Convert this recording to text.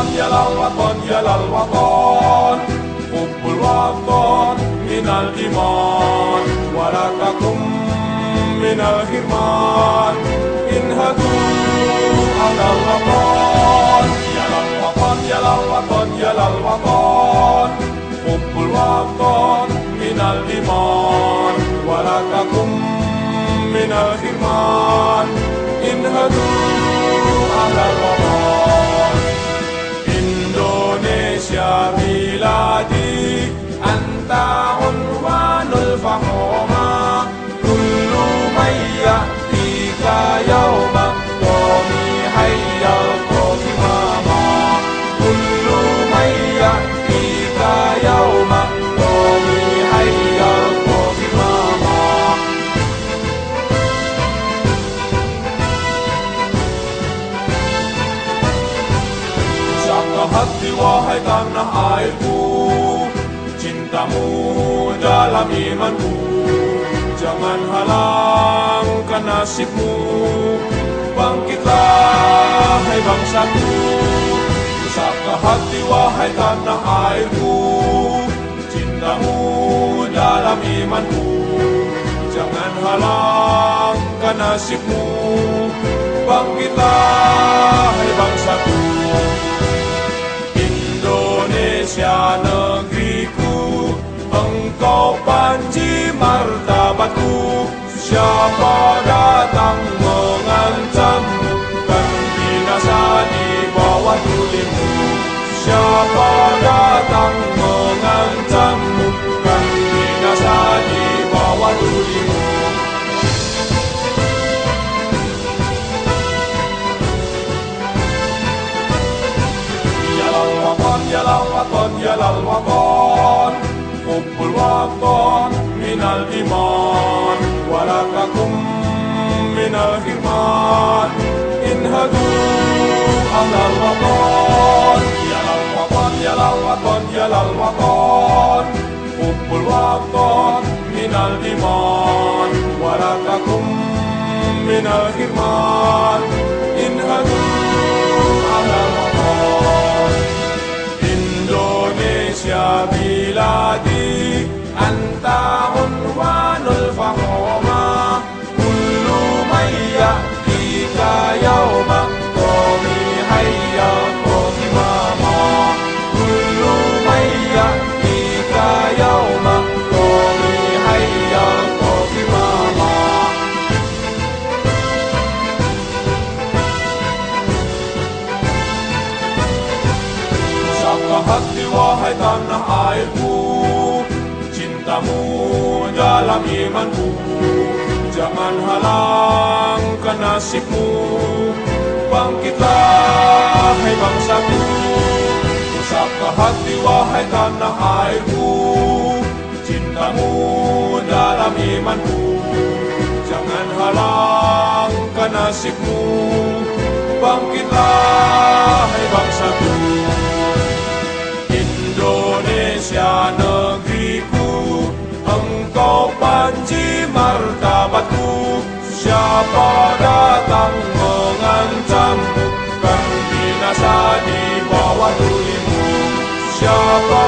يا للوطن حب الوطن من الإيمان ولا تكن من الحرمان انهضوا على الوطن يا للوطن حب الوطن من الإيمان ولا تكن من الحرمان انهضوا على الوطن Indonesia بلادي أنت عنوان الفخامة كل من يأتيك يوم الطميح يلقى كماما كل من يأتيك يوم الطميح يلقى كماما Jaga hati wahai tanah airku, cintamu dalam imanku, jangan halangkan nasibmu. Bangkitlah hai bangsaku, jaga hati wahai tanah airku, cintamu dalam imanku, jangan halangkan nasibmu. Bangkitlah hai bangsaku. Indonesia negeriku, engkau panji martabatku. Siapa datang mengancammu, kan binasa di bawah tulimu. Siapa datang mengancammu, kan binasa di bawah tulimu. يا للوطن حب الوطن من الإيمان ولا تكن من الحرمان انهضوا على الوطن يا للوطن حب الوطن من الإيمان ولا تكن من الحرمان انهضوا على الوطن Indonesia بلادي أنت عنوان الفخامة كل من يأتيك يوم الطميح يلقى كماما كل من يأتيك يوم الطميح يلقى كماما Jaga hati wahai tanah airku, cintamu dalam imanku, jangan halangkan nasibmu. Bangkitlah hai bangsaku, jaga hati wahai tanah airku, cintamu dalam imanku, jangan halangkan nasibmu. Bangkitlah hai bangsaku. Indonesia negeriku, engkau panji martabatku. Siapa datang mengancammu, kan binasa di bawah tulimu. Siapa